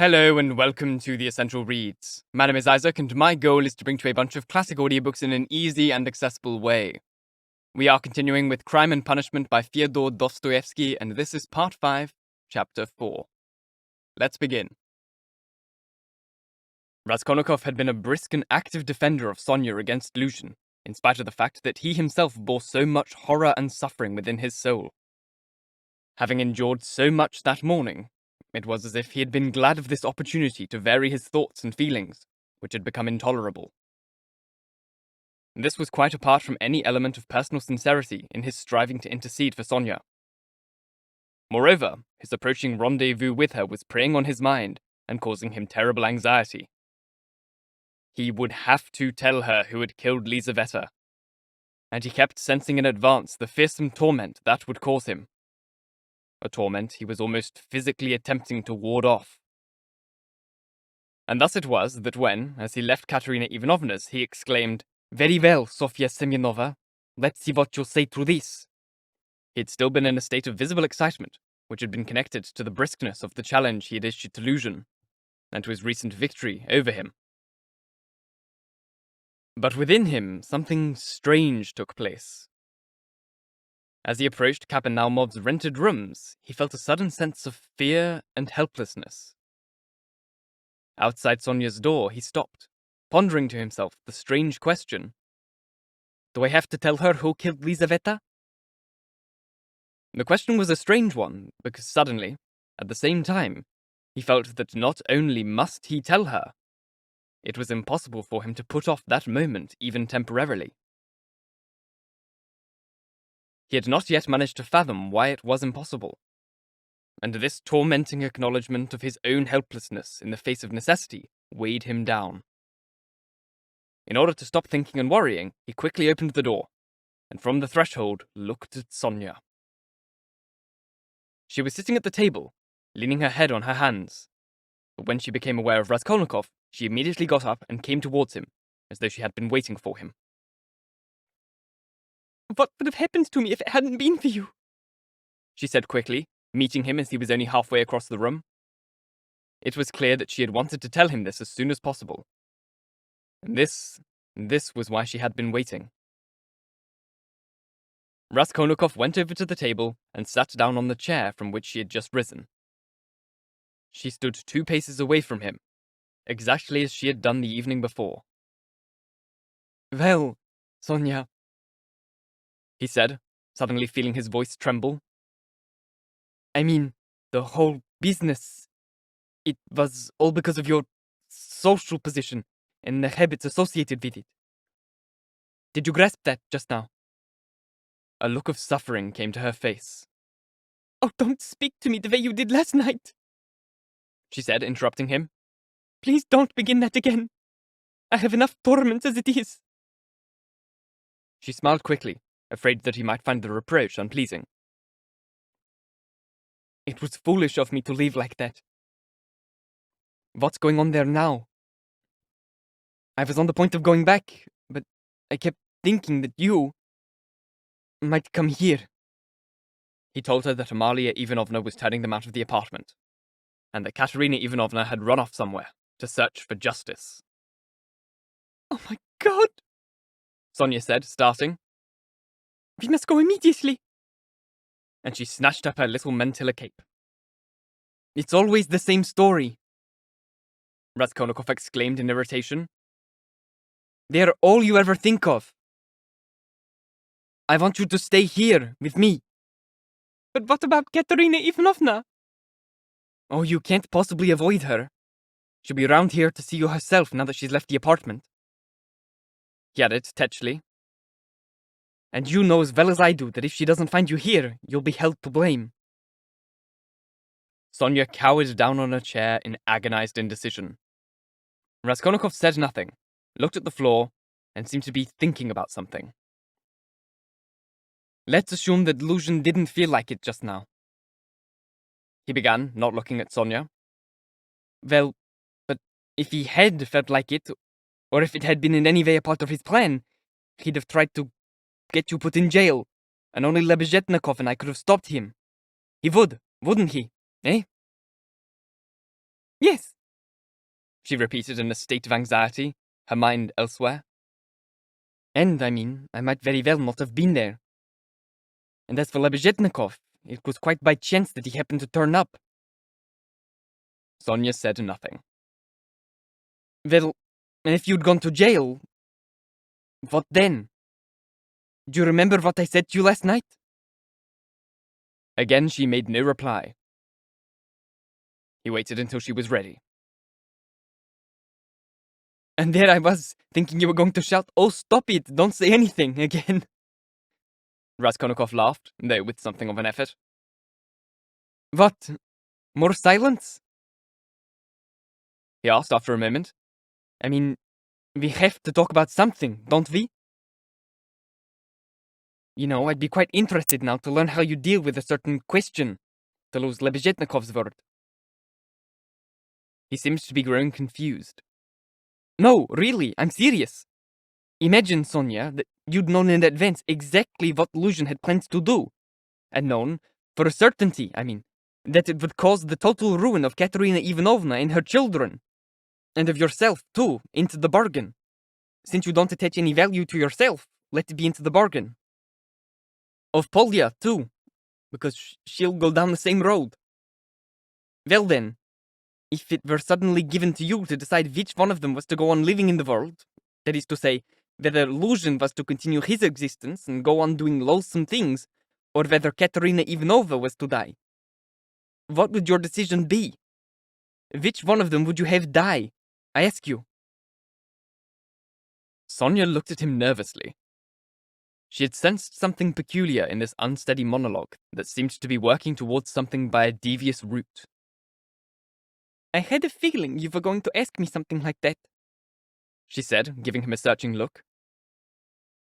Hello and welcome to The Essential Reads. My name is Isaac and my goal is to bring to you a bunch of classic audiobooks in an easy and accessible way. We are continuing with Crime and Punishment by Fyodor Dostoyevsky, and this is Part 5, Chapter 4. Let's begin. Raskolnikov had been a brisk and active defender of Sonya against delusion, in spite of the fact that he himself bore so much horror and suffering within his soul. Having endured so much that morning, it was as if he had been glad of this opportunity to vary his thoughts and feelings, which had become intolerable. This was quite apart from any element of personal sincerity in his striving to intercede for Sonya. Moreover, his approaching rendezvous with her was preying on his mind and causing him terrible anxiety. He would have to tell her who had killed Lizaveta, and he kept sensing in advance the fearsome torment that would cause him. A torment he was almost physically attempting to ward off. And thus it was that when, as he left Katerina Ivanovna's, he exclaimed, "Very well, Sofya Semyonovna, let's see what you'll say to this." He had still been in a state of visible excitement, which had been connected to the briskness of the challenge he had issued to Luzhin, and to his recent victory over him. But within him, something strange took place. As he approached Kapernaumov's rented rooms, he felt a sudden sense of fear and helplessness. Outside Sonya's door, he stopped, pondering to himself the strange question. Do I have to tell her who killed Lizaveta? The question was a strange one, because suddenly, at the same time, he felt that not only must he tell her, it was impossible for him to put off that moment even temporarily. He had not yet managed to fathom why it was impossible, and this tormenting acknowledgement of his own helplessness in the face of necessity weighed him down. In order to stop thinking and worrying, he quickly opened the door, and from the threshold looked at Sonya. She was sitting at the table, leaning her head on her hands, but when she became aware of Raskolnikov, she immediately got up and came towards him, as though she had been waiting for him. "What would have happened to me if it hadn't been for you?" she said quickly, meeting him as he was only halfway across the room. It was clear that she had wanted to tell him this as soon as possible. And this was why she had been waiting. Raskolnikov went over to the table and sat down on the chair from which she had just risen. She stood 2 paces away from him, exactly as she had done the evening before. "Well, Sonya," he said, suddenly feeling his voice tremble. "I mean, the whole business, it was all because of your social position and the habits associated with it. Did you grasp that just now?" A look of suffering came to her face. "Oh, don't speak to me the way you did last night," she said, interrupting him. "Please don't begin that again. I have enough torment as it is." She smiled quickly, afraid that he might find the reproach unpleasing. "It was foolish of me to leave like that. What's going on there now? I was on the point of going back, but I kept thinking that you might come here." He told her that Amalia Ivanovna was turning them out of the apartment, and that Katerina Ivanovna had run off somewhere to search for justice. "Oh my God!" Sonya said, starting. "We must go immediately." And she snatched up her little mantilla cape. "It's always the same story," Raskolnikov exclaimed in irritation. "They're all you ever think of. I want you to stay here with me." "But what about Katerina Ivanovna?" "Oh, you can't possibly avoid her. She'll be round here to see you herself now that she's left the apartment," he added tetchily. "And you know as well as I do that if she doesn't find you here, you'll be held to blame." Sonya cowered down on a chair in agonized indecision. Raskolnikov said nothing, looked at the floor, and seemed to be thinking about something. "Let's assume that Luzhin didn't feel like it just now," he began, not looking at Sonya. "Well, but if he had felt like it, or if it had been in any way a part of his plan, he'd have tried to get you put in jail, and only Lebezyatnikov and I could have stopped him. He would, wouldn't he, eh?" Yes, she repeated in a state of anxiety, her mind elsewhere. And, I might very well not have been there. And as for Lebezyatnikov, it was quite by chance that he happened to turn up. Sonya said nothing. Well, and if you'd gone to jail, what then? Do you remember what I said to you last night? Again, she made no reply. He waited until she was ready. And there I was, thinking you were going to shout, "Oh, stop it, don't say anything," again. Raskolnikov laughed, though with something of an effort. What? More silence? He asked after a moment. We have to talk about something, don't we? I'd be quite interested now to learn how you deal with a certain question, to lose Lebezyatnikov's word. He seemed to be growing confused. No, really, I'm serious. Imagine, Sonya, that you'd known in advance exactly what Luzhin had planned to do, and known, for a certainty, that it would cause the total ruin of Katerina Ivanovna and her children, and of yourself, too, into the bargain. Since you don't attach any value to yourself, let it be into the bargain. Of Polya, too, because she'll go down the same road. Well then, if it were suddenly given to you to decide which one of them was to go on living in the world, that is to say, whether Luzhin was to continue his existence and go on doing loathsome things, or whether Katerina Ivanovna was to die, what would your decision be? Which one of them would you have die? I ask you. Sonya looked at him nervously. She had sensed something peculiar in this unsteady monologue that seemed to be working towards something by a devious route. I had a feeling you were going to ask me something like that, she said, giving him a searching look.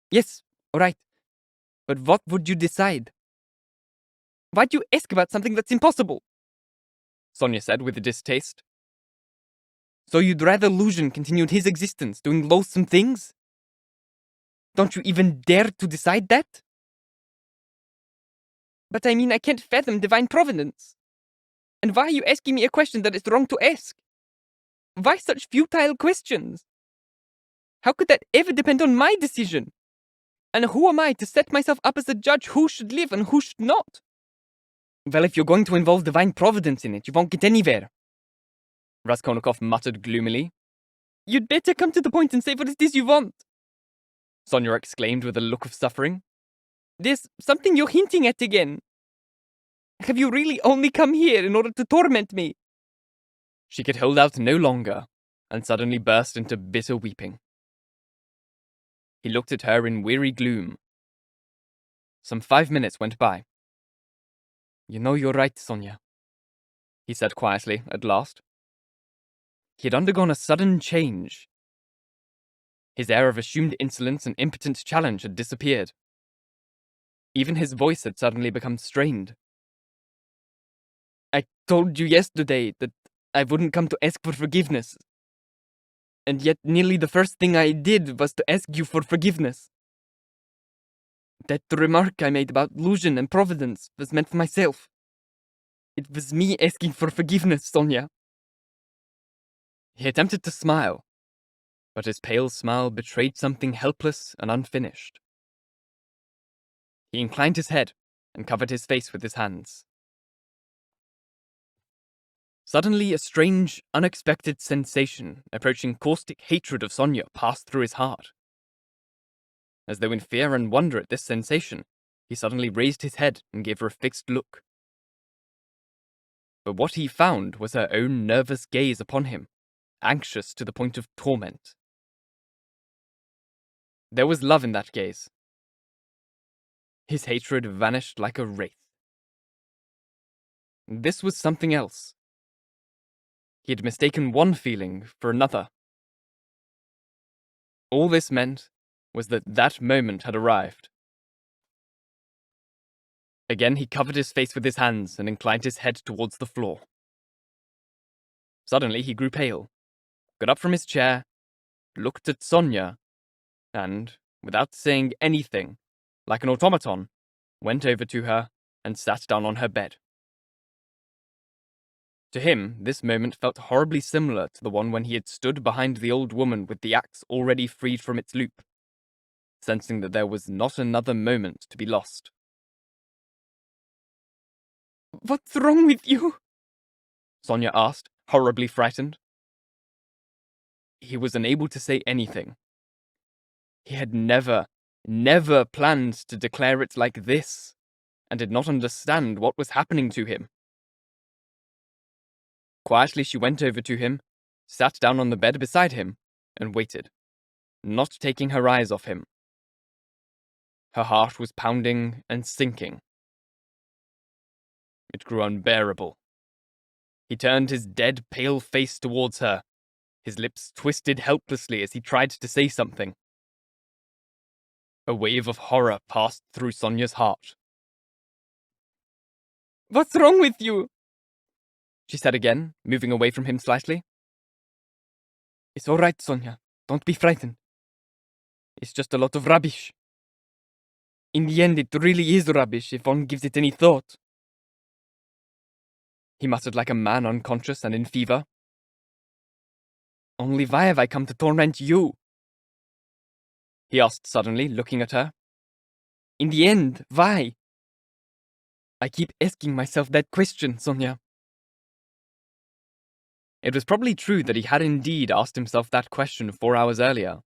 Yes, all right. But what would you decide? Why'd you ask about something that's impossible? Sonya said with a distaste. So you'd rather Luzhin continued his existence doing loathsome things? Don't you even dare to decide that? But I can't fathom divine providence. And why are you asking me a question that is wrong to ask? Why such futile questions? How could that ever depend on my decision? And who am I to set myself up as a judge who should live and who should not? Well, if you're going to involve divine providence in it, you won't get anywhere. Raskolnikov muttered gloomily. You'd better come to the point and say what it is you want, Sonya exclaimed with a look of suffering. There's something you're hinting at again. Have you really only come here in order to torment me? She could hold out no longer, and suddenly burst into bitter weeping. He looked at her in weary gloom. Some 5 minutes went by. You know you're right, Sonya, he said quietly, at last. He had undergone a sudden change. His air of assumed insolence and impotent challenge had disappeared. Even his voice had suddenly become strained. I told you yesterday that I wouldn't come to ask for forgiveness. And yet nearly the first thing I did was to ask you for forgiveness. That remark I made about Luzhin and Providence was meant for myself. It was me asking for forgiveness, Sonya. He attempted to smile, but his pale smile betrayed something helpless and unfinished. He inclined his head and covered his face with his hands. Suddenly, a strange, unexpected sensation approaching caustic hatred of Sonya passed through his heart. As though in fear and wonder at this sensation, he suddenly raised his head and gave her a fixed look. But what he found was her own nervous gaze upon him, anxious to the point of torment. There was love in that gaze. His hatred vanished like a wraith. This was something else. He had mistaken one feeling for another. All this meant was that that moment had arrived. Again he covered his face with his hands and inclined his head towards the floor. Suddenly he grew pale, got up from his chair, looked at Sonya, and, without saying anything, like an automaton, went over to her and sat down on her bed. To him, this moment felt horribly similar to the one when he had stood behind the old woman with the axe already freed from its loop, sensing that there was not another moment to be lost. "What's wrong with you?" Sonya asked, horribly frightened. He was unable to say anything. He had never planned to declare it like this, and did not understand what was happening to him. Quietly she went over to him, sat down on the bed beside him, and waited, not taking her eyes off him. Her heart was pounding and sinking. It grew unbearable. He turned his dead, pale face towards her, his lips twisted helplessly as he tried to say something. A wave of horror passed through Sonya's heart. "What's wrong with you?" she said again, moving away from him slightly. "It's all right, Sonya. Don't be frightened. It's just a lot of rubbish. In the end, it really is rubbish if one gives it any thought." He muttered like a man unconscious and in fever. "Only why have I come to torment you?" he asked suddenly, looking at her. "In the end, why? I keep asking myself that question, Sonya." It was probably true that he had indeed asked himself that question 4 hours earlier.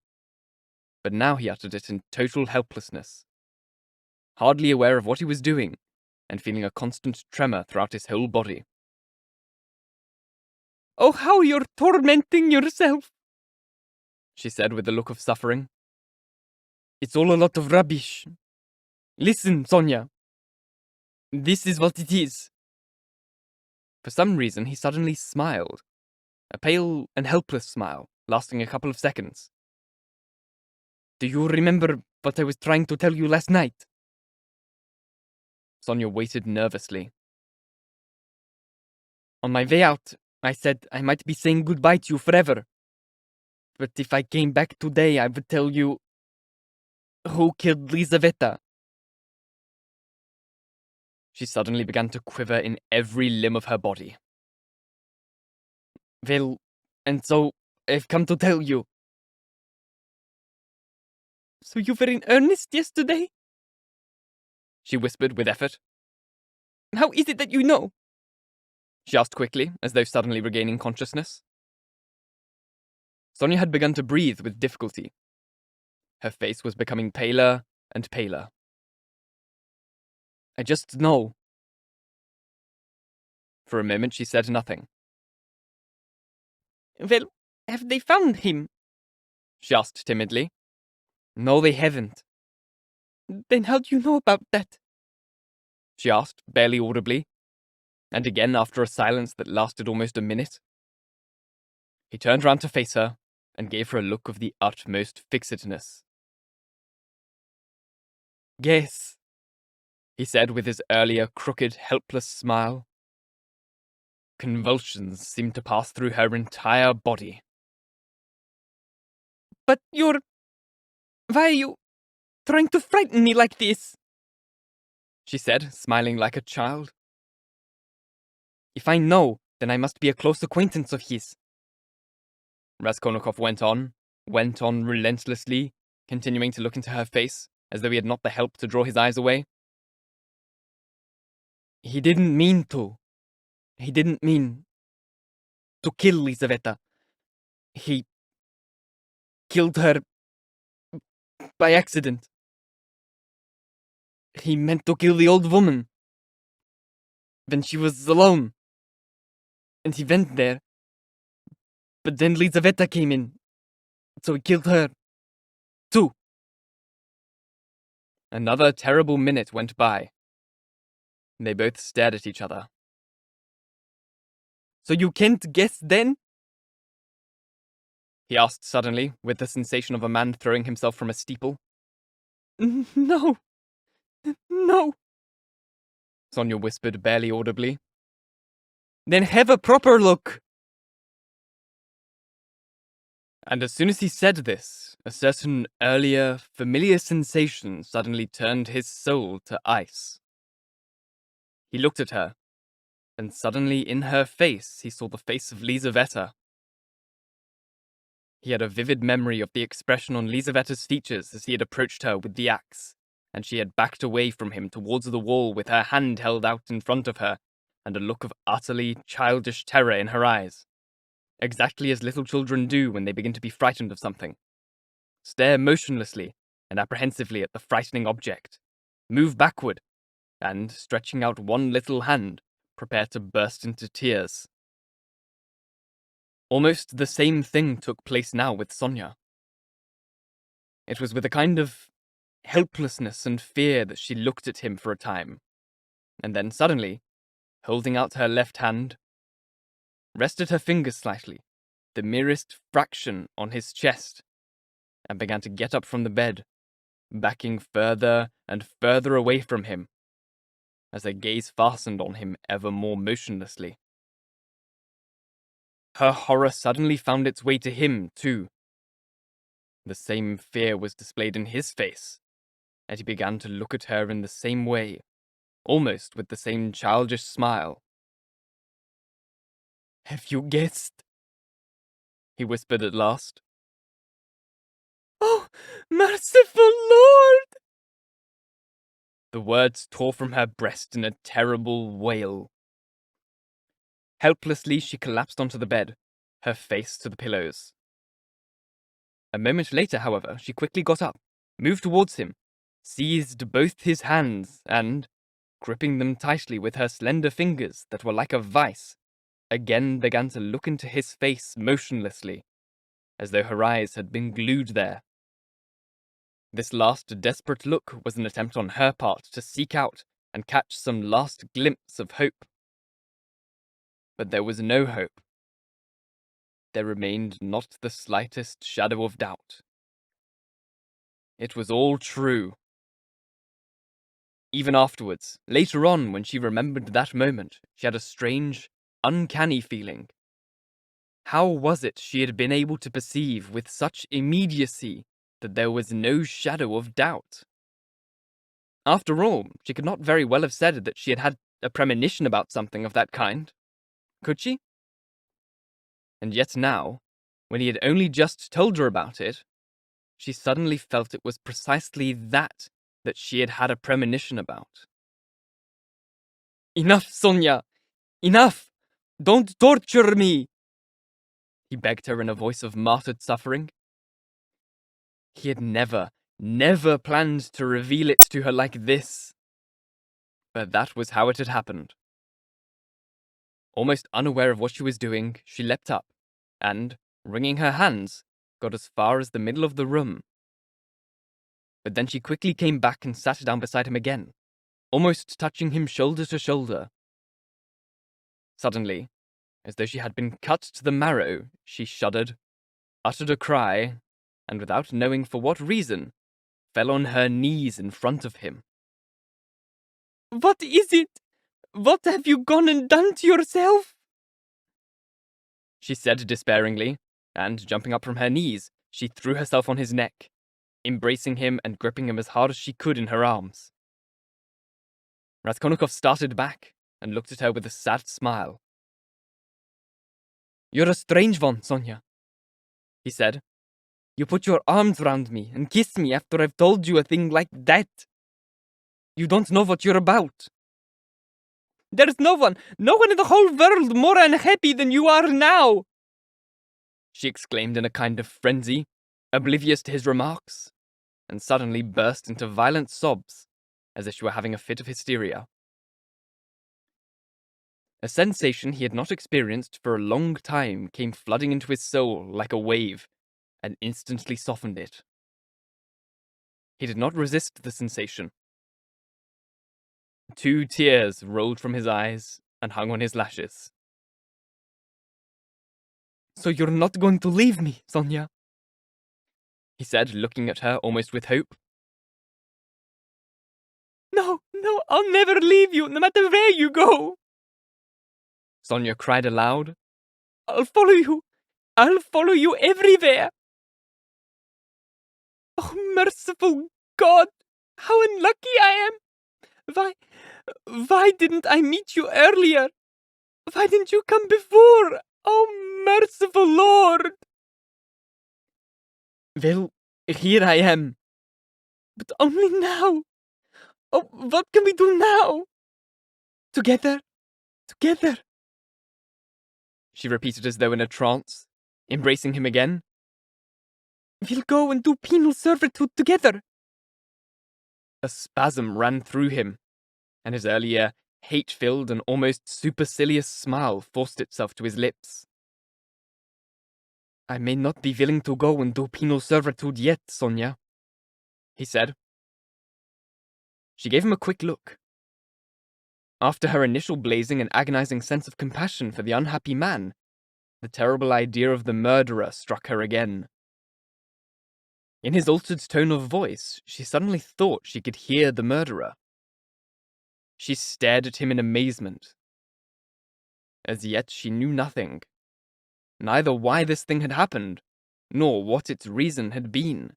But now he uttered it in total helplessness, hardly aware of what he was doing, and feeling a constant tremor throughout his whole body. "Oh, how you're tormenting yourself," she said with a look of suffering. "It's all a lot of rubbish. Listen, Sonya. This is what it is." For some reason, he suddenly smiled. A pale and helpless smile, lasting a couple of seconds. "Do you remember what I was trying to tell you last night?" Sonya waited nervously. "On my way out, I said I might be saying goodbye to you forever. But if I came back today, I would tell you who killed Lizaveta." She suddenly began to quiver in every limb of her body. "Well, and so I've come to tell you." "So you were in earnest yesterday?" she whispered with effort. "How is it that you know?" she asked quickly, as though suddenly regaining consciousness. Sonya had begun to breathe with difficulty. Her face was becoming paler and paler. "I just know." For a moment she said nothing. "Well, have they found him?" she asked timidly. "No, they haven't." "Then how do you know about that?" she asked, barely audibly, and again after a silence that lasted almost a minute. He turned round to face her, and gave her a look of the utmost fixedness. "Yes," he said with his earlier crooked, helpless smile. Convulsions seemed to pass through her entire body. "But why are you trying to frighten me like this?" she said, smiling like a child. "If I know, then I must be a close acquaintance of his." Raskolnikov went on relentlessly, continuing to look into her face, as though he had not the help to draw his eyes away. "He didn't mean to. He didn't mean to kill Lizaveta. He killed her by accident. He meant to kill the old woman when she was alone. And he went there. But then Lizaveta came in, so he killed her, too." Another terrible minute went by. They both stared at each other. "So you can't guess then?" he asked suddenly, with the sensation of a man throwing himself from a steeple. No, Sonya whispered barely audibly. "Then have a proper look." And as soon as he said this, a certain earlier, familiar sensation suddenly turned his soul to ice. He looked at her, and suddenly in her face he saw the face of Lizaveta. He had a vivid memory of the expression on Lizaveta's features as he had approached her with the axe, and she had backed away from him towards the wall with her hand held out in front of her, and a look of utterly childish terror in her eyes. Exactly as little children do when they begin to be frightened of something. Stare motionlessly and apprehensively at the frightening object, move backward, and, stretching out one little hand, prepare to burst into tears. Almost the same thing took place now with Sonya. It was with a kind of helplessness and fear that she looked at him for a time, and then suddenly, holding out her left hand, rested her fingers slightly, the merest fraction, on his chest, and began to get up from the bed, backing further and further away from him, as her gaze fastened on him ever more motionlessly. Her horror suddenly found its way to him, too. The same fear was displayed in his face, and he began to look at her in the same way, almost with the same childish smile. "Have you guessed?" he whispered at last. "Oh, merciful Lord!" The words tore from her breast in a terrible wail. Helplessly, she collapsed onto the bed, her face to the pillows. A moment later, however, she quickly got up, moved towards him, seized both his hands, and, gripping them tightly with her slender fingers that were like a vice, again began to look into his face motionlessly, as though her eyes had been glued there. This last desperate look was an attempt on her part to seek out and catch some last glimpse of hope. But there was no hope. There remained not the slightest shadow of doubt. It was all true. Even afterwards, later on, when she remembered that moment, she had a strange, uncanny feeling. How was it she had been able to perceive with such immediacy that there was no shadow of doubt? After all, she could not very well have said that she had had a premonition about something of that kind. Could she? And yet now, when he had only just told her about it, she suddenly felt it was precisely that she had had a premonition about. "Enough, Sonya! Enough! Don't torture me!" he begged her in a voice of martyred suffering. He had never planned to reveal it to her like this. But that was how it had happened. Almost unaware of what she was doing, she leapt up, and, wringing her hands, got as far as the middle of the room. But then she quickly came back and sat down beside him again, almost touching him shoulder to shoulder. Suddenly, as though she had been cut to the marrow, she shuddered, uttered a cry, and without knowing for what reason, fell on her knees in front of him. "What is it? What have you gone and done to yourself?" she said despairingly, and jumping up from her knees, she threw herself on his neck, embracing him and gripping him as hard as she could in her arms. Raskolnikov started back and looked at her with a sad smile. "You're a strange one, Sonya," he said. "You put your arms round me and kiss me after I've told you a thing like that. You don't know what you're about. There's no one in the whole world more unhappy than you are now!" she exclaimed in a kind of frenzy, oblivious to his remarks, and suddenly burst into violent sobs, as if she were having a fit of hysteria. A sensation he had not experienced for a long time came flooding into his soul like a wave, and instantly softened it. He did not resist the sensation. 2 tears rolled from his eyes and hung on his lashes. "So you're not going to leave me, Sonya?" he said, looking at her almost with hope. No, I'll never leave you, no matter where you go!" Sonya cried aloud. I'll follow you everywhere!" "Oh, merciful God! How unlucky I am! Why didn't I meet you earlier? Why didn't you come before? Oh, merciful Lord! Well, here I am. But only now. Oh, what can we do now? Together, together. She repeated as though in a trance, embracing him again. We'll go and do penal servitude together. A spasm ran through him, and his earlier hate-filled and almost supercilious smile forced itself to his lips. I may not be willing to go and do penal servitude yet, Sonya, he said. She gave him a quick look. After her initial blazing and agonizing sense of compassion for the unhappy man, the terrible idea of the murderer struck her again. In his altered tone of voice, she suddenly thought she could hear the murderer. She stared at him in amazement. As yet she knew nothing, neither why this thing had happened, nor what its reason had been.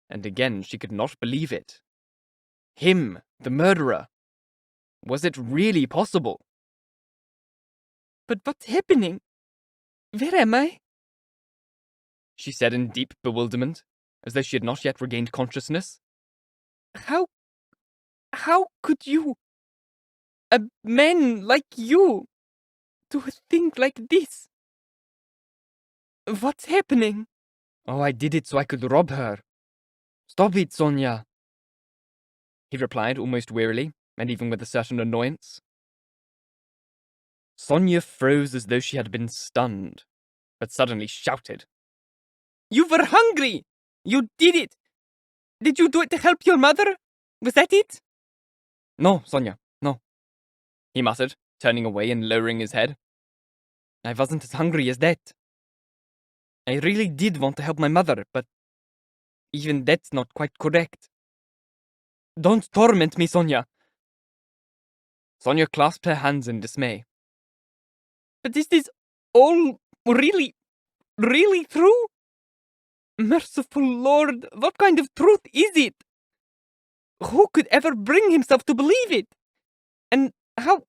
And again she could not believe it. Him, the murderer. Was it really possible? But what's happening? Where am I? She said in deep bewilderment, as though she had not yet regained consciousness. How could you, a man like you, do a thing like this? What's happening? Oh, I did it so I could rob her. Stop it, Sonya, he replied almost wearily, and even with a certain annoyance. Sonya froze as though she had been stunned, but suddenly shouted. You were hungry! You did it! Did you do it to help your mother? Was that it? No, Sonya, no, he muttered, turning away and lowering his head. I wasn't as hungry as that. I really did want to help my mother, but even that's not quite correct. Don't torment me, Sonya. Sonya clasped her hands in dismay. But this is all really true? Merciful Lord, what kind of truth is it? Who could ever bring himself to believe it? And how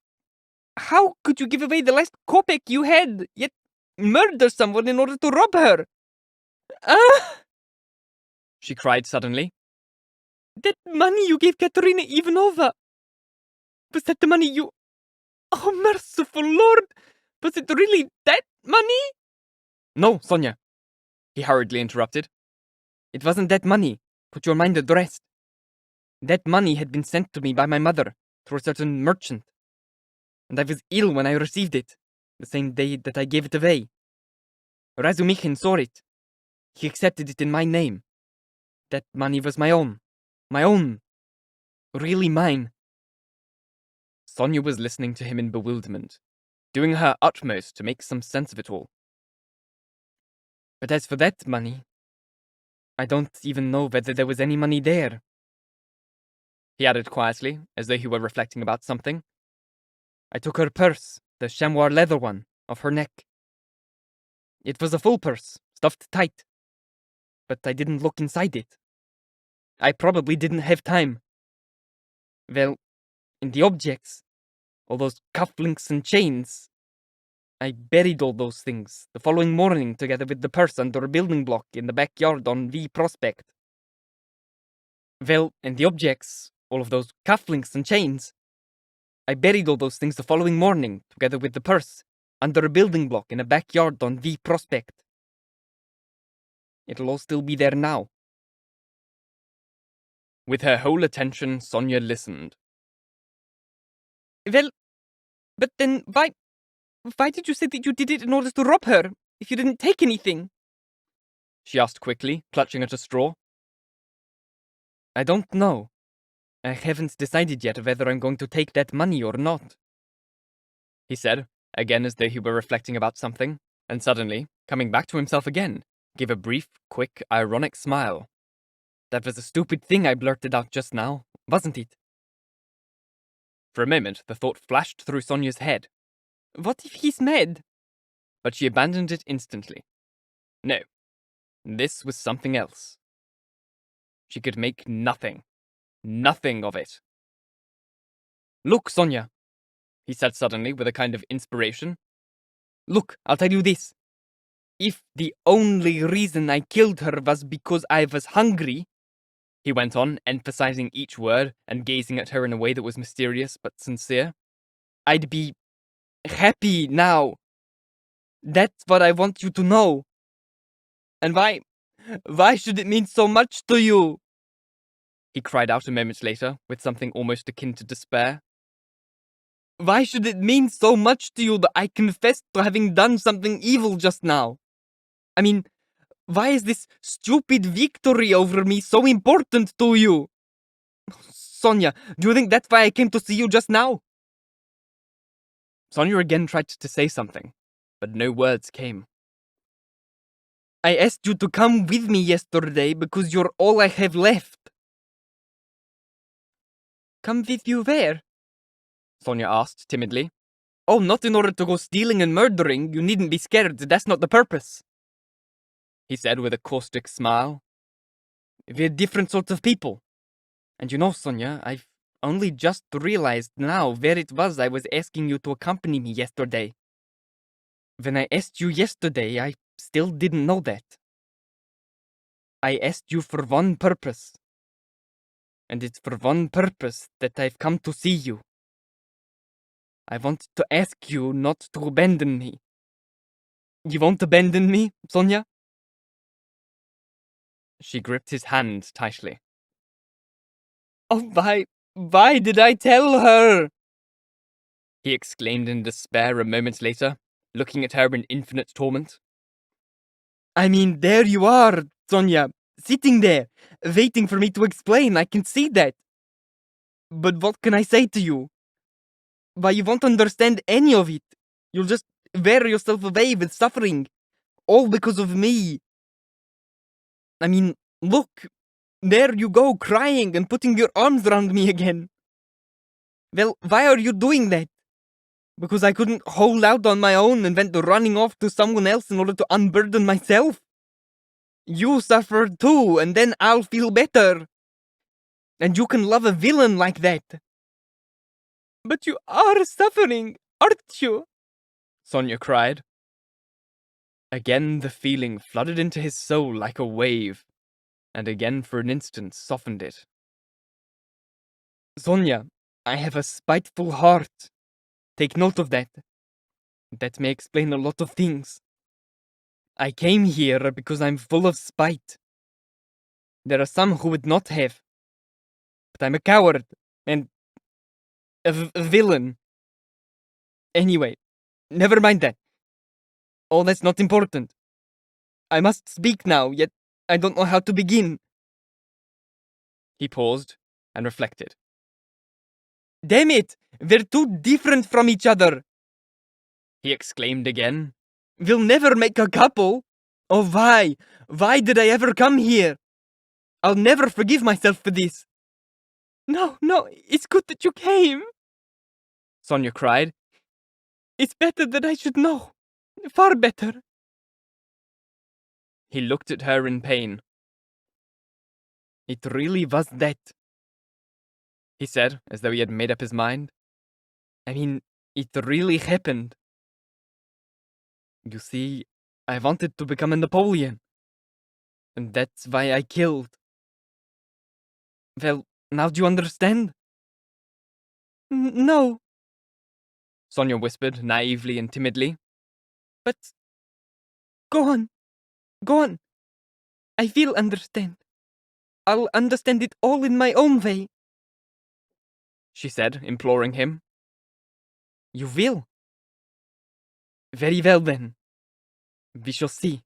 could you give away the last kopeck you had, yet murder someone in order to rob her? Ah! She cried suddenly. That money you gave Katerina Ivanovna! Was that the money you... Oh, merciful Lord! Was it really that money? No, Sonya, he hurriedly interrupted. It wasn't that money. Put your mind at rest. That money had been sent to me by my mother through a certain merchant, and I was ill when I received it, the same day that I gave it away. Razumikhin saw it. He accepted it in my name. That money was my own. My own. Really mine. Sonya was listening to him in bewilderment, doing her utmost to make some sense of it all. But as for that money, I don't even know whether there was any money there. He added quietly, as though he were reflecting about something. I took her purse, the chamois leather one, off her neck. It was a full purse, stuffed tight. But I didn't look inside it. I probably didn't have time. Well, in the objects, all those cufflinks and chains, I buried all those things the following morning together with the purse under a building block in the backyard on V Prospect. Well, and the objects, all of those cufflinks and chains, I buried all those things the following morning together with the purse under a building block in a backyard on V Prospect. It'll all still be there now. With her whole attention, Sonya listened. Well, but then why did you say that you did it in order to rob her, if you didn't take anything? She asked quickly, clutching at a straw. I don't know. I haven't decided yet whether I'm going to take that money or not, he said, again as though he were reflecting about something, and suddenly, coming back to himself again, gave a brief, quick, ironic smile. That was a stupid thing I blurted out just now, wasn't it? For a moment, the thought flashed through Sonya's head. What if he's mad? But she abandoned it instantly. No, this was something else. She could make nothing of it. Look, Sonya, he said suddenly with a kind of inspiration. Look, I'll tell you this. If the only reason I killed her was because I was hungry, he went on, emphasizing each word and gazing at her in a way that was mysterious but sincere, I'd be happy now. That's what I want you to know. And why should it mean so much to you? He cried out a moment later, with something almost akin to despair. Why should it mean so much to you that I confessed to having done something evil just now? I mean, why is this stupid victory over me so important to you? Sonya, do you think that's why I came to see you just now? Sonya again tried to say something, but no words came. I asked you to come with me yesterday because you're all I have left. Come with you where? Sonya asked timidly. Oh, not in order to go stealing and murdering. You needn't be scared. That's not the purpose. He said with a caustic smile. We're different sorts of people. And you know, Sonya, I've only just realized now where it was I was asking you to accompany me yesterday. When I asked you yesterday, I still didn't know that. I asked you for one purpose. And it's for one purpose that I've come to see you. I want to ask you not to abandon me. You won't abandon me, Sonya? She gripped his hand tightly. Oh, why did I tell her? He exclaimed in despair a moment later, looking at her in infinite torment. I mean, there you are, Sonya, sitting there, waiting for me to explain. I can see that. But what can I say to you? Why, you won't understand any of it. You'll just wear yourself away with suffering. All because of me. I mean, look. There you go, crying and putting your arms around me again. Well, why are you doing that? Because I couldn't hold out on my own and went running off to someone else in order to unburden myself? You suffered too, and then I'll feel better. And you can love a villain like that. But you are suffering, aren't you? Sonya cried. Again the feeling flooded into his soul like a wave, and again for an instant softened it. Sonya, I have a spiteful heart. Take note of that. That may explain a lot of things. I came here because I'm full of spite. There are some who would not have. But I'm a coward, and a villain. Anyway, never mind that. Oh, that's not important. I must speak now, yet I don't know how to begin. He paused and reflected. Damn it! We're too different from each other! He exclaimed again. We'll never make a couple! Oh, why? Why did I ever come here? I'll never forgive myself for this. No, it's good that you came, Sonya cried. It's better that I should know. Far better. He looked at her in pain. It really was that, he said, as though he had made up his mind. I mean, it really happened. You see, I wanted to become a Napoleon. And that's why I killed. Well, now do you understand? No, Sonya whispered naively and timidly. But go on. I will understand. I'll understand it all in my own way, she said, imploring him. You will? Very well then. We shall see.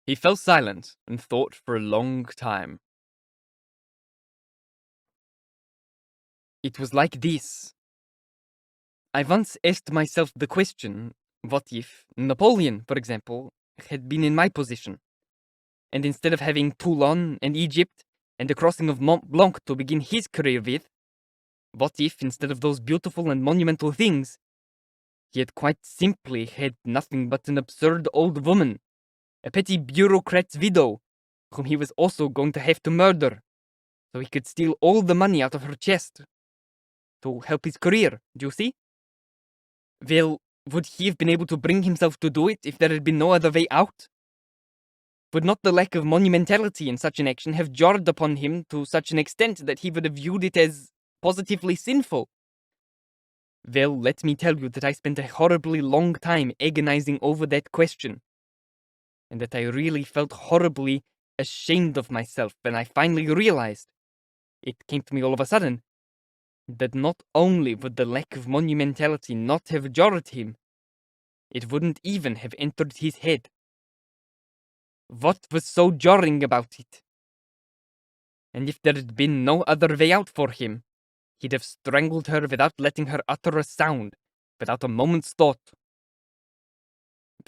He fell silent and thought for a long time. It was like this. I once asked myself the question, what if Napoleon, for example, had been in my position? And instead of having Toulon and Egypt and the crossing of Mont Blanc to begin his career with, what if, instead of those beautiful and monumental things, he had quite simply had nothing but an absurd old woman, a petty bureaucrat's widow, whom he was also going to have to murder, so he could steal all the money out of her chest to help his career, do you see? Well, would he have been able to bring himself to do it if there had been no other way out? Would not the lack of monumentality in such an action have jarred upon him to such an extent that he would have viewed it as positively sinful? Well, let me tell you that I spent a horribly long time agonizing over that question, and that I really felt horribly ashamed of myself when I finally realized, it came to me all of a sudden, that not only would the lack of monumentality not have jarred him, it wouldn't even have entered his head. What was so jarring about it? And if there had been no other way out for him, he'd have strangled her without letting her utter a sound, without a moment's thought.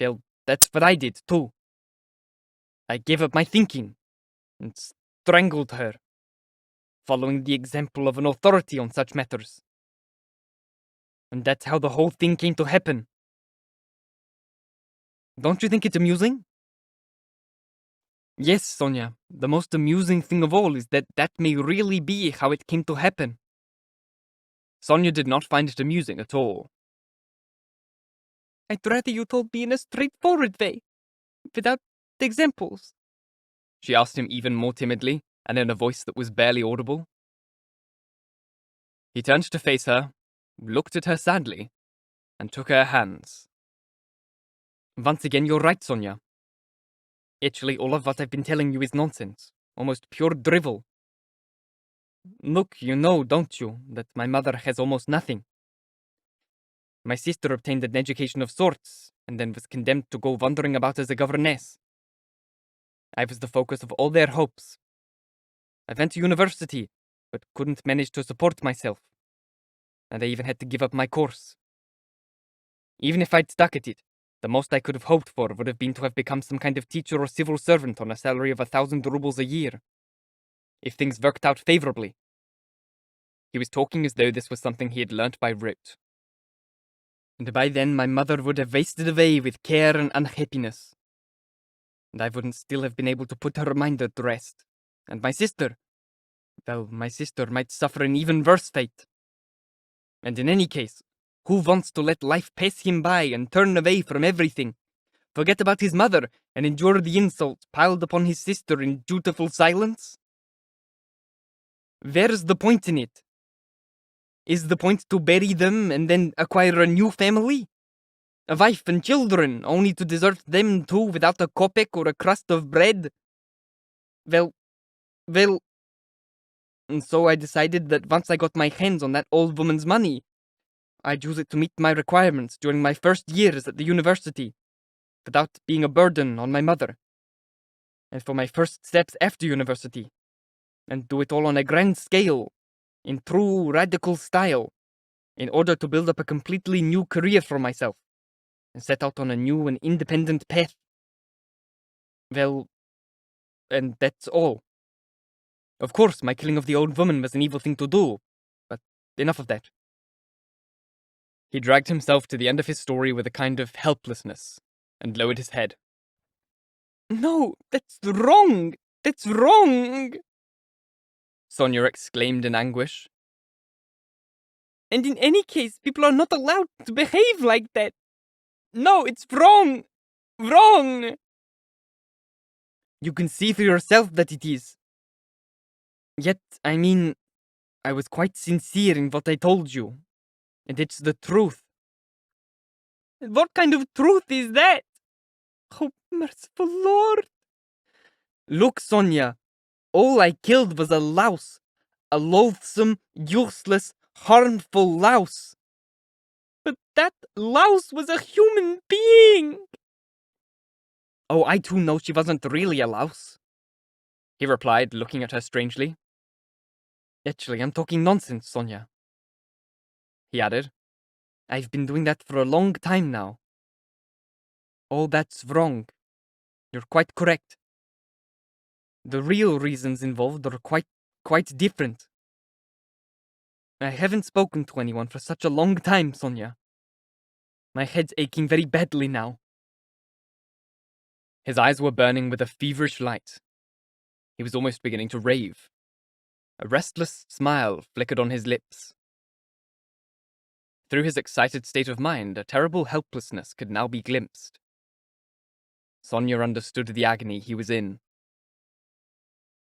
Well, that's what I did, too. I gave up my thinking, and strangled her, following the example of an authority on such matters. And that's how the whole thing came to happen. Don't you think it's amusing? Yes, Sonya, the most amusing thing of all is that that may really be how it came to happen. Sonya did not find it amusing at all. I'd rather you told me in a straightforward way, without examples, she asked him even more timidly, and in a voice that was barely audible. He turned to face her, looked at her sadly, and took her hands. Once again, you're right, Sonya. Actually, all of what I've been telling you is nonsense, almost pure drivel. Look, you know, don't you, that my mother has almost nothing. My sister obtained an education of sorts, and then was condemned to go wandering about as a governess. I was the focus of all their hopes. I went to university, but couldn't manage to support myself. And I even had to give up my course. Even if I'd stuck at it, the most I could have hoped for would have been to have become some kind of teacher or civil servant on a salary of 1,000 rubles a year. If things worked out favorably. He was talking as though this was something he had learnt by rote. And by then my mother would have wasted away with care and unhappiness. And I wouldn't still have been able to put her mind at rest. And my sister, well, my sister might suffer an even worse fate. And in any case, who wants to let life pass him by and turn away from everything, forget about his mother, and endure the insults piled upon his sister in dutiful silence? Where's the point in it? Is the point to bury them and then acquire a new family? A wife and children, only to desert them too without a kopeck or a crust of bread? Well... And so I decided that once I got my hands on that old woman's money, I'd use it to meet my requirements during my first years at the university, without being a burden on my mother. And for my first steps after university, and do it all on a grand scale, in true radical style, in order to build up a completely new career for myself, and set out on a new and independent path. Well, and that's all. Of course, my killing of the old woman was an evil thing to do, but enough of that. He dragged himself to the end of his story with a kind of helplessness, and lowered his head. No, that's wrong! That's wrong! Sonya exclaimed in anguish. And in any case, people are not allowed to behave like that. No, it's wrong! Wrong! You can see for yourself that it is. Yet, I mean, I was quite sincere in what I told you. And it's the truth. What kind of truth is that? Oh, merciful Lord! Look, Sonya, all I killed was a louse. A loathsome, useless, harmful louse. But that louse was a human being! Oh, I too know she wasn't really a louse, he replied, looking at her strangely. Actually, I'm talking nonsense, Sonya, he added. I've been doing that for a long time now. Oh, that's wrong. You're quite correct. The real reasons involved are quite different. I haven't spoken to anyone for such a long time, Sonya. My head's aching very badly now. His eyes were burning with a feverish light. He was almost beginning to rave. A restless smile flickered on his lips. through his excited state of mind, a terrible helplessness could now be glimpsed. Sonya understood the agony he was in.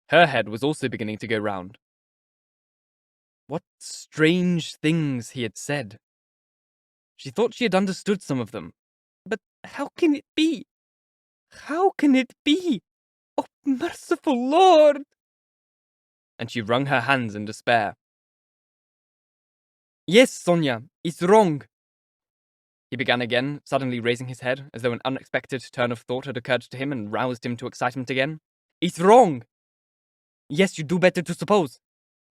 Her head was also beginning to go round. What strange things he had said. She thought she had understood some of them. But how can it be? How can it be? Oh, merciful Lord! And she wrung her hands in despair. Yes, Sonya, it's wrong. He began again, suddenly raising his head, as though an unexpected turn of thought had occurred to him and roused him to excitement again. It's wrong! Yes, you do better to suppose.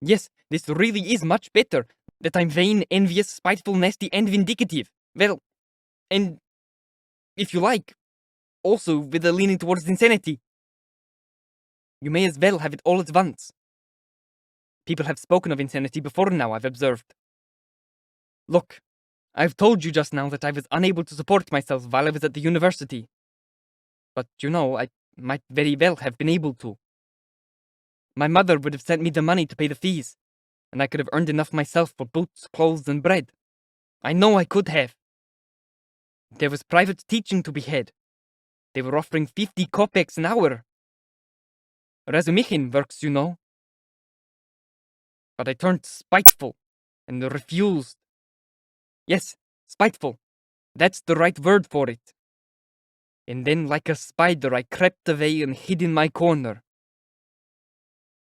Yes, this really is much better. That I'm vain, envious, spiteful, nasty, and vindictive. Well, and, if you like, also with a leaning towards insanity. You may as well have it all at once. People have spoken of insanity before now, I've observed. Look, I've told you just now that I was unable to support myself while I was at the university. But, you know, I might very well have been able to. My mother would have sent me the money to pay the fees, and I could have earned enough myself for boots, clothes, and bread. I know I could have. There was private teaching to be had. They were offering 50 kopecks an hour. Razumichin works, you know. But I turned spiteful and refused. Yes, spiteful. That's the right word for it. And then, like a spider, I crept away and hid in my corner.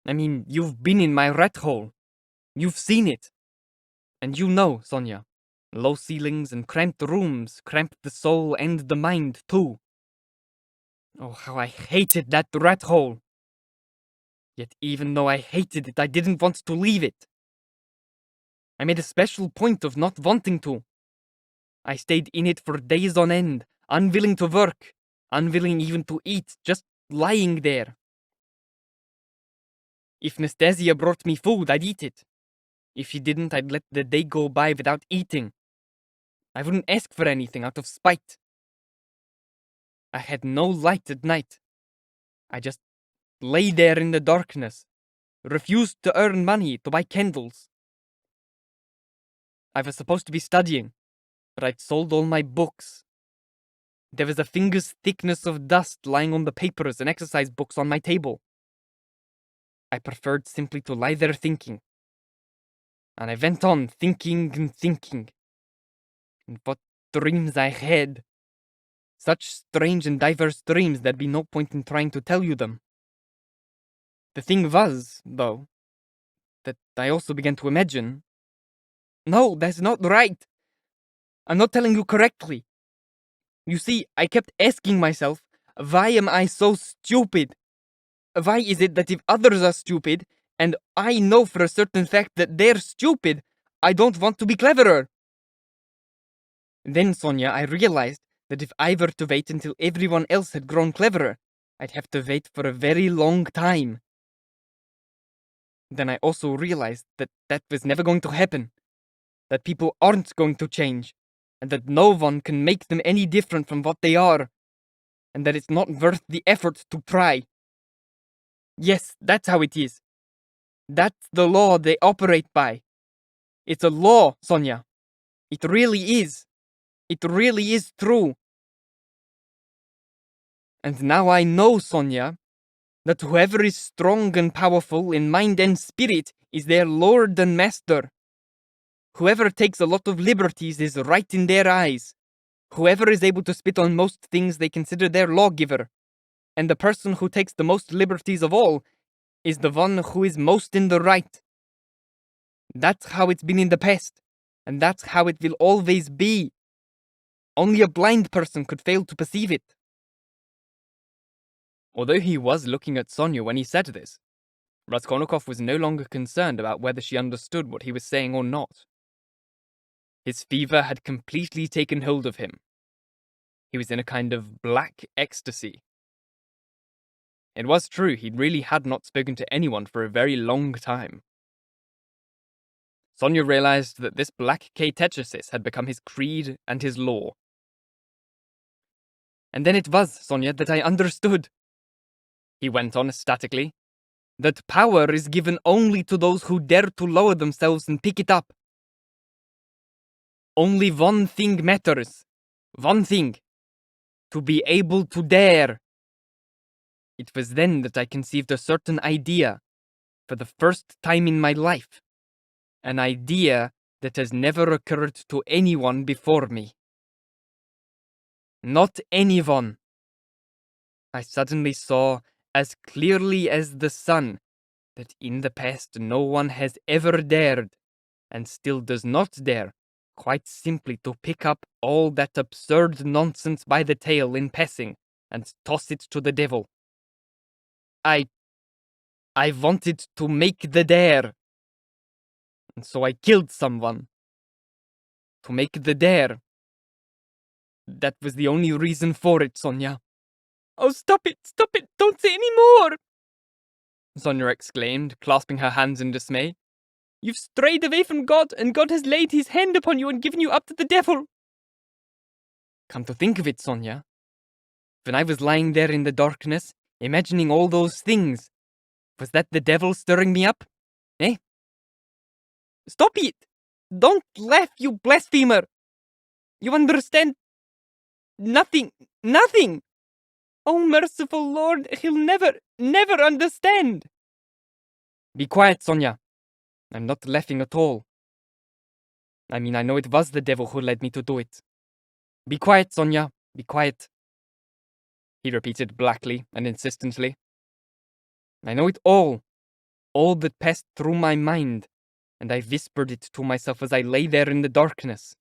I mean, you've been in my rat hole. You've seen it. And you know, Sonya, low ceilings and cramped rooms cramp the soul and the mind, too. Oh, how I hated that rat hole. Yet even though I hated it, I didn't want to leave it. I made a special point of not wanting to. I stayed in it for days on end, unwilling to work, unwilling even to eat, just lying there. If Nastasia brought me food, I'd eat it. If she didn't, I'd let the day go by without eating. I wouldn't ask for anything out of spite. I had no light at night. I just lay there in the darkness, refused to earn money to buy candles. I was supposed to be studying, but I'd sold all my books. There was a finger's thickness of dust lying on the papers and exercise books on my table. I preferred simply to lie there thinking. And I went on thinking and thinking. And what dreams I had. Such strange and diverse dreams there'd be no point in trying to tell you them. The thing was, though, that I also began to imagine. No, that's not right. I'm not telling you correctly. You see, I kept asking myself, why am I so stupid? Why is it that if others are stupid, and I know for a certain fact that they're stupid, I don't want to be cleverer? Then, Sonya, I realized that if I were to wait until everyone else had grown cleverer, I'd have to wait for a very long time. Then I also realized that that was never going to happen. That people aren't going to change, and that no one can make them any different from what they are, and that it's not worth the effort to try. Yes, that's how it is. That's the law they operate by. It's a law, Sonya. It really is. It really is true. And now I know, Sonya, that whoever is strong and powerful in mind and spirit is their lord and master. Whoever takes a lot of liberties is right in their eyes. Whoever is able to spit on most things they consider their lawgiver. And the person who takes the most liberties of all is the one who is most in the right. That's how it's been in the past, and that's how it will always be. Only a blind person could fail to perceive it. Although he was looking at Sonya when he said this, Raskolnikov was no longer concerned about whether she understood what he was saying or not. His fever had completely taken hold of him. He was in a kind of black ecstasy. It was true, he really had not spoken to anyone for a very long time. Sonya realized that this black catechesis had become his creed and his law. And then it was, Sonya, that I understood, he went on ecstatically, that power is given only to those who dare to lower themselves and pick it up. Only one thing matters. One thing. To be able to dare. It was then that I conceived a certain idea, for the first time in my life. An idea that has never occurred to anyone before me. Not anyone. I suddenly saw, as clearly as the sun, that in the past no one has ever dared, and still does not dare, quite simply to pick up all that absurd nonsense by the tail in passing, and toss it to the devil. I wanted to make the dare. And so I killed someone. To make the dare. That was the only reason for it, Sonya. Oh, stop it, don't say any more! Sonya exclaimed, clasping her hands in dismay. You've strayed away from God, and God has laid his hand upon you and given you up to the devil. Come to think of it, Sonya. When I was lying there in the darkness, imagining all those things, was that the devil stirring me up? Eh? Stop it! Don't laugh, you blasphemer! You understand nothing! Oh, merciful Lord, he'll never understand! Be quiet, Sonya. I'm not laughing at all. I mean, I know it was the devil who led me to do it. Be quiet, Sonya. Be quiet. He repeated blackly and insistently. I know it all that passed through my mind, and I whispered it to myself as I lay there in the darkness.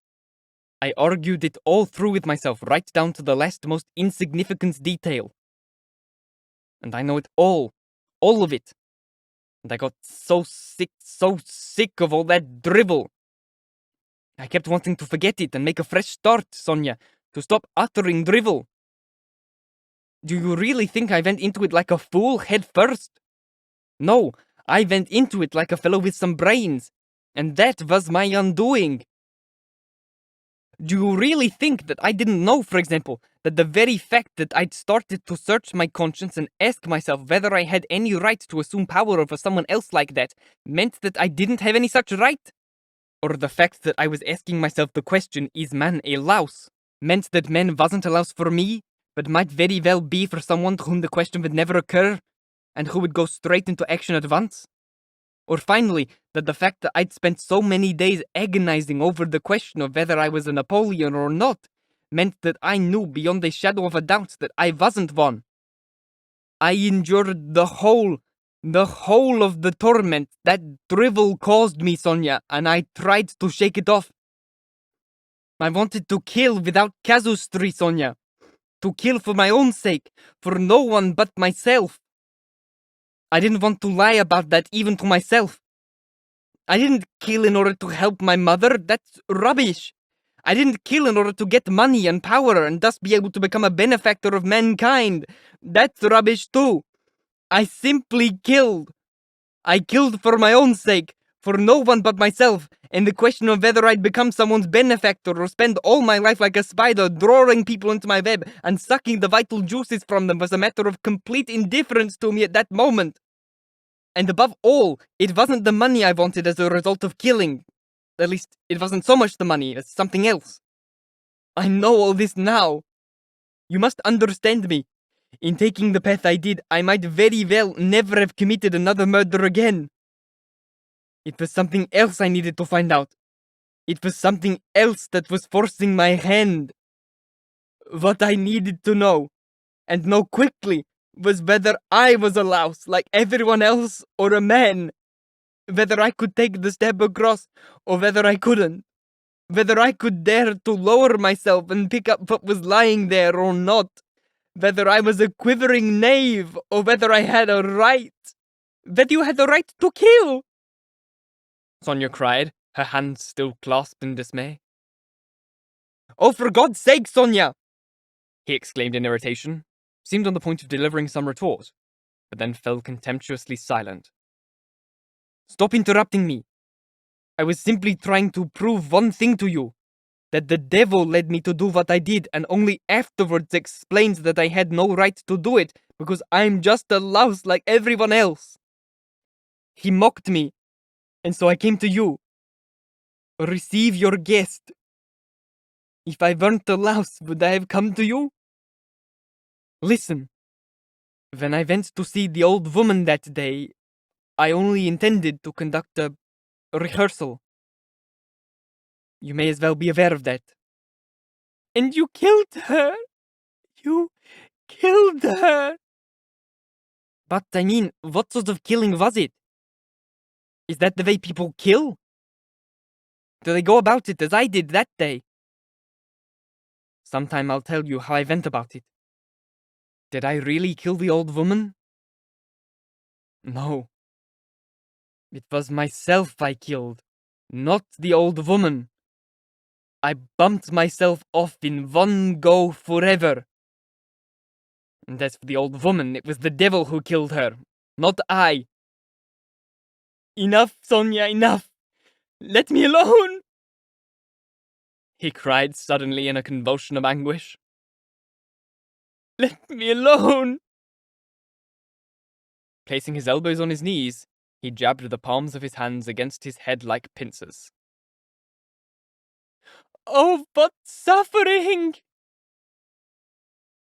I argued it all through with myself, right down to the last most insignificant detail. And I know it all of it. And I got so sick of all that drivel. I kept wanting to forget it and make a fresh start, Sonya, to stop uttering drivel. Do you really think I went into it like a fool head first? No, I went into it like a fellow with some brains, and that was my undoing. Do you really think that I didn't know, for example, that the very fact that I'd started to search my conscience and ask myself whether I had any right to assume power over someone else like that meant that I didn't have any such right? Or the fact that I was asking myself the question, is man a louse, meant that man wasn't a louse for me, but might very well be for someone to whom the question would never occur, and who would go straight into action at once? Or finally, that the fact that I'd spent so many days agonizing over the question of whether I was a Napoleon or not meant that I knew beyond a shadow of a doubt that I wasn't one. I endured the whole of the torment that drivel caused me, Sonya, and I tried to shake it off. I wanted to kill without casuistry, Sonya. To kill for my own sake, for no one but myself. I didn't want to lie about that even to myself. I didn't kill in order to help my mother, that's rubbish. I didn't kill in order to get money and power and thus be able to become a benefactor of mankind, that's rubbish too. I simply killed. I killed for my own sake, for no one but myself, and the question of whether I'd become someone's benefactor or spend all my life like a spider, drawing people into my web and sucking the vital juices from them was a matter of complete indifference to me at that moment. And above all, it wasn't the money I wanted as a result of killing. At least, it wasn't so much the money as something else. I know all this now. You must understand me. In taking the path I did, I might very well never have committed another murder again. It was something else I needed to find out. It was something else that was forcing my hand. What I needed to know, and know quickly, was whether I was a louse like everyone else or a man. Whether I could take the step across or whether I couldn't. Whether I could dare to lower myself and pick up what was lying there or not. Whether I was a quivering knave or whether I had a right. That you had the right to kill! Sonya cried, her hands still clasped in dismay. Oh, for God's sake, Sonya! He exclaimed in irritation, seemed on the point of delivering some retort, but then fell contemptuously silent. Stop interrupting me. I was simply trying to prove one thing to you, that the devil led me to do what I did and only afterwards explains that I had no right to do it because I'm just a louse like everyone else. He mocked me, and so I came to you. Receive your guest. If I weren't a louse, would I have come to you? Listen. When I went to see the old woman that day, I only intended to conduct a rehearsal. You may as well be aware of that. And you killed her! You killed her! But I mean, what sort of killing was it? Is that the way people kill? Do they go about it as I did that day? Sometime I'll tell you how I went about it. Did I really kill the old woman? No. It was myself I killed, not the old woman. I bumped myself off in one go forever. And as for the old woman, it was the devil who killed her, not I. Enough, Sonya, enough! Let me alone! He cried suddenly in a convulsion of anguish. Let me alone! Placing his elbows on his knees, he jabbed the palms of his hands against his head like pincers. Oh, what suffering!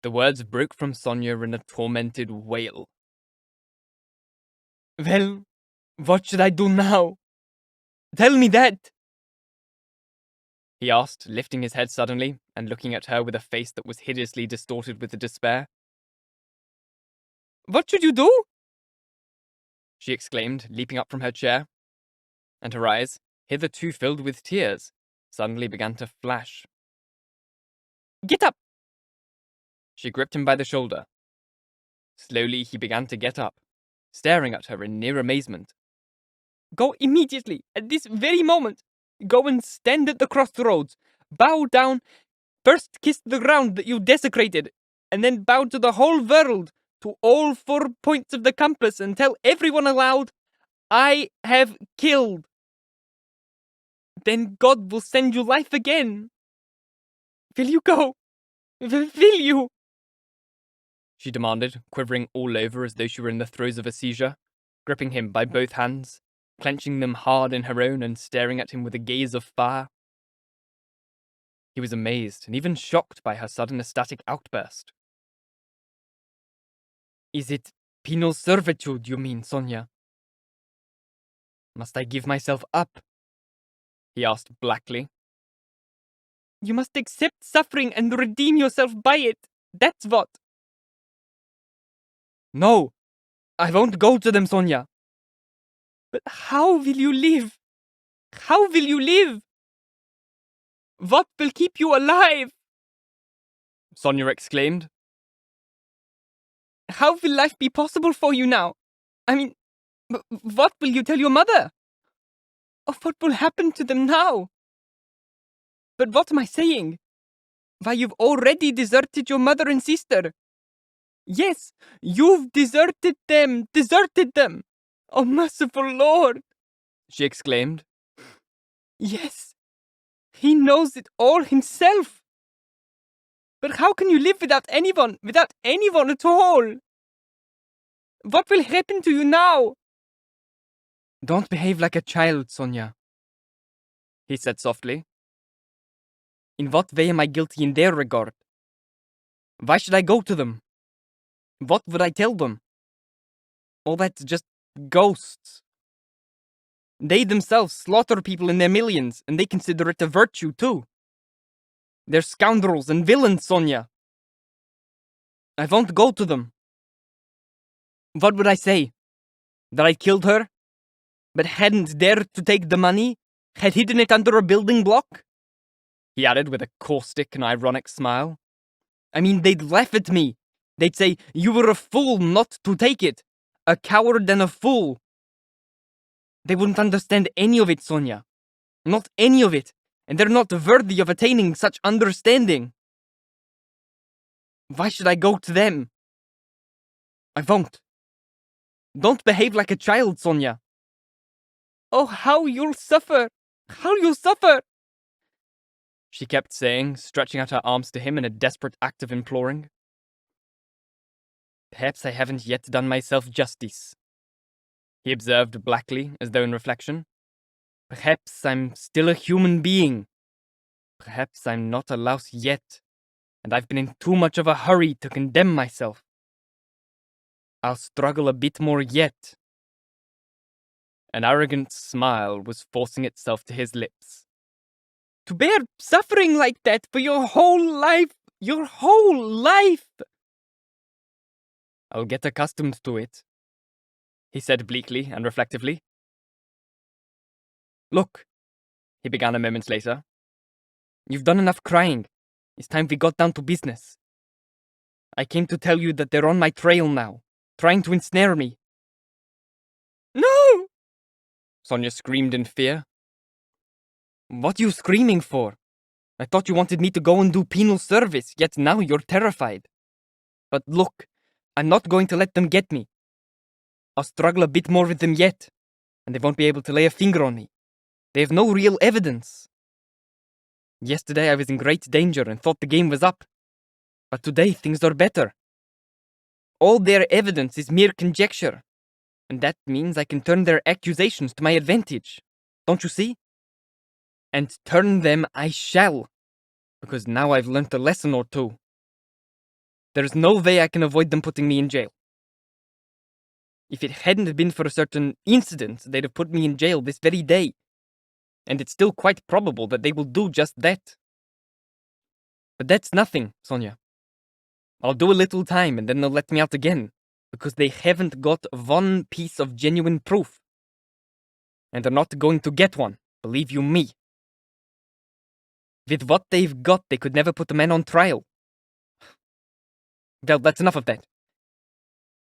The words broke from Sonya in a tormented wail. Well, what should I do now? Tell me that! He asked, lifting his head suddenly and looking at her with a face that was hideously distorted with despair. What should you do? She exclaimed, leaping up from her chair. And her eyes, hitherto filled with tears, suddenly began to flash. Get up! She gripped him by the shoulder. Slowly he began to get up, staring at her in near amazement. Go immediately, at this very moment. Go and stand at the crossroads. Bow down. First kiss the ground that you desecrated, and then bow to the whole world, to all 4 points of the compass, and tell everyone aloud, I have killed. Then God will send you life again. Will you go? Will you? She demanded, quivering all over as though she were in the throes of a seizure, gripping him by both hands, clenching them hard in her own and staring at him with a gaze of fire. He was amazed and even shocked by her sudden ecstatic outburst. Is it penal servitude, you mean, Sonya? Must I give myself up? He asked blackly. You must accept suffering and redeem yourself by it. That's what. No, I won't go to them, Sonya. But how will you live? How will you live? What will keep you alive? Sonya exclaimed. How will life be possible for you now? I mean, what will you tell your mother? Or what will happen to them now? But what am I saying? Why, you've already deserted your mother and sister. Yes, you've deserted them. Oh, merciful Lord, she exclaimed. Yes, he knows it all himself. But how can you live without anyone at all? What will happen to you now? Don't behave like a child, Sonya, he said softly. In what way am I guilty in their regard? Why should I go to them? What would I tell them? All that's just ghosts. They themselves slaughter people in their millions, and they consider it a virtue, too. They're scoundrels and villains, Sonya. I won't go to them. What would I say? That I killed her, but hadn't dared to take the money, had hidden it under a building block? He added with a caustic and ironic smile. I mean, they'd laugh at me. They'd say, you were a fool not to take it. A coward and a fool. They wouldn't understand any of it, Sonya. Not any of it. And they're not worthy of attaining such understanding. Why should I go to them? I won't. Don't behave like a child, Sonya. Oh, how you'll suffer! How you'll suffer! She kept saying, stretching out her arms to him in a desperate act of imploring. Perhaps I haven't yet done myself justice, he observed blackly, as though in reflection. Perhaps I'm still a human being. Perhaps I'm not a louse yet, and I've been in too much of a hurry to condemn myself. I'll struggle a bit more yet. An arrogant smile was forcing itself to his lips. To bear suffering like that for your whole life! Your whole life! I'll get accustomed to it, he said bleakly and reflectively. Look, he began a moment later. You've done enough crying. It's time we got down to business. I came to tell you that they're on my trail now, trying to ensnare me. No! Sonya screamed in fear. What are you screaming for? I thought you wanted me to go and do penal service, yet now you're terrified. But look, I'm not going to let them get me. I'll struggle a bit more with them yet, and they won't be able to lay a finger on me. They have no real evidence. Yesterday I was in great danger and thought the game was up. But today things are better. All their evidence is mere conjecture, and that means I can turn their accusations to my advantage. Don't you see? And turn them I shall, because now I've learnt a lesson or two. There's no way I can avoid them putting me in jail. If it hadn't been for a certain incident, they'd have put me in jail this very day. And it's still quite probable that they will do just that. But that's nothing, Sonya. I'll do a little time and then they'll let me out again, because they haven't got one piece of genuine proof. And they're not going to get one, believe you me. With what they've got, they could never put the man on trial. Well, that's enough of that.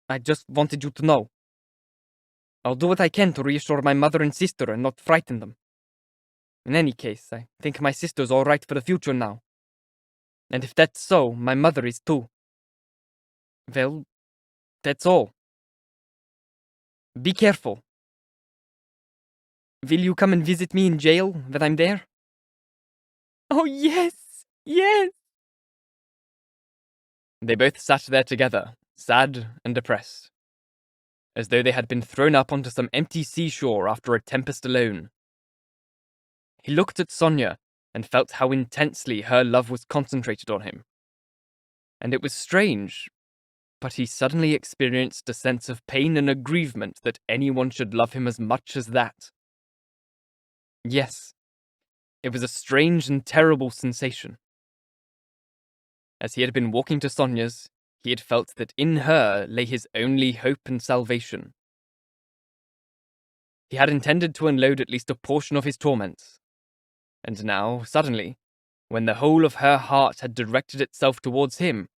I just wanted you to know. I'll do what I can to reassure my mother and sister and not frighten them. In any case, I think my sister's all right for the future now. And if that's so, my mother is too. Well, that's all. Be careful. Will you come and visit me in jail when I'm there? Oh, yes! Yes! They both sat there together, sad and depressed, as though they had been thrown up onto some empty seashore after a tempest alone. He looked at Sonya and felt how intensely her love was concentrated on him. And it was strange, but he suddenly experienced a sense of pain and aggrievement that anyone should love him as much as that. Yes, it was a strange and terrible sensation. As he had been walking to Sonya's, he had felt that in her lay his only hope and salvation. He had intended to unload at least a portion of his torments. And now, suddenly, when the whole of her heart had directed itself towards him,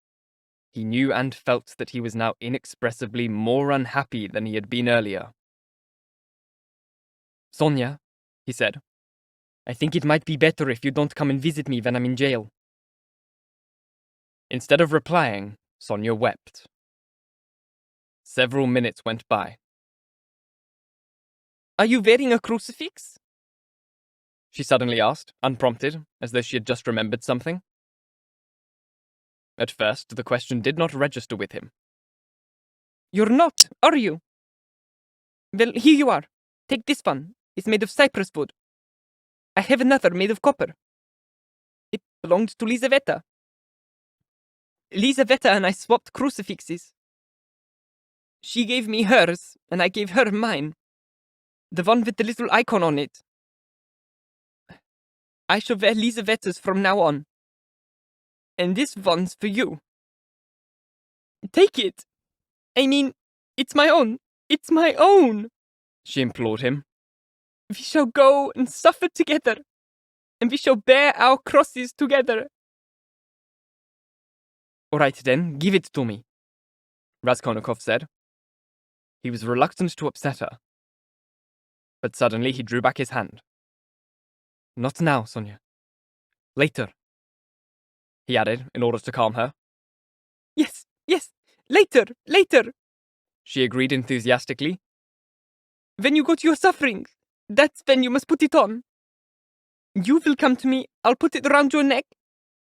he knew and felt that he was now inexpressibly more unhappy than he had been earlier. Sonya, he said, I think it might be better if you don't come and visit me when I'm in jail. Instead of replying, Sonya wept. Several minutes went by. Are you wearing a crucifix? She suddenly asked, unprompted, as though she had just remembered something. At first, the question did not register with him. You're not, are you? Well, here you are. Take this one. It's made of cypress wood. I have another made of copper. It belonged to Lizaveta. Lizaveta and I swapped crucifixes. She gave me hers, and I gave her mine. The one with the little icon on it. I shall wear Lizaveta's from now on. And this one's for you. Take it! I mean, it's my own. It's my own! She implored him. We shall go and suffer together, and we shall bear our crosses together. All right then, give it to me, Raskolnikov said. He was reluctant to upset her. But suddenly he drew back his hand. Not now, Sonya. Later, he added in order to calm her. Yes, later, she agreed enthusiastically. When you go to your sufferings, that's when you must put it on. You will come to me, I'll put it around your neck,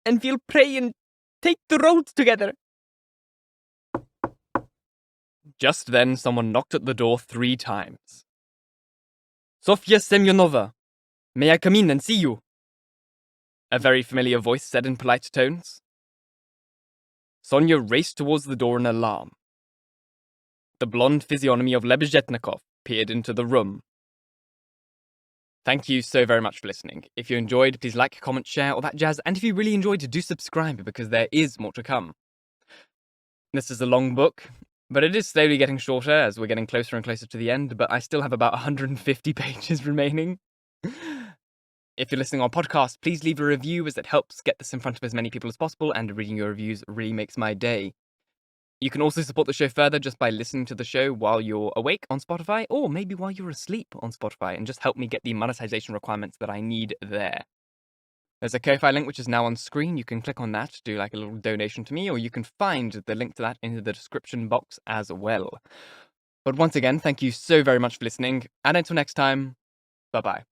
and we'll pray and take the road together. Just then someone knocked at the door 3 times. Sofya Semyonova, may I come in and see you? a very familiar voice said in polite tones. Sonya raced towards the door in alarm. The blonde physiognomy of Lebezyatnikov peered into the room. Thank you so very much for listening. If you enjoyed, please like, comment, share, all that jazz, and if you really enjoyed, do subscribe, because there is more to come. This is a long book, but it is slowly getting shorter as we're getting closer and closer to the end, but I still have about 150 pages remaining. If you're listening on podcast, please leave a review, as it helps get this in front of as many people as possible, and reading your reviews really makes my day. You can also support the show further just by listening to the show while you're awake on Spotify, or maybe while you're asleep on Spotify, and just help me get the monetization requirements that I need there. There's a Ko-Fi link which is now on screen. You can click on that to do like a little donation to me, or you can find the link to that in the description box as well. But once again, thank you so very much for listening, and until next time, bye-bye.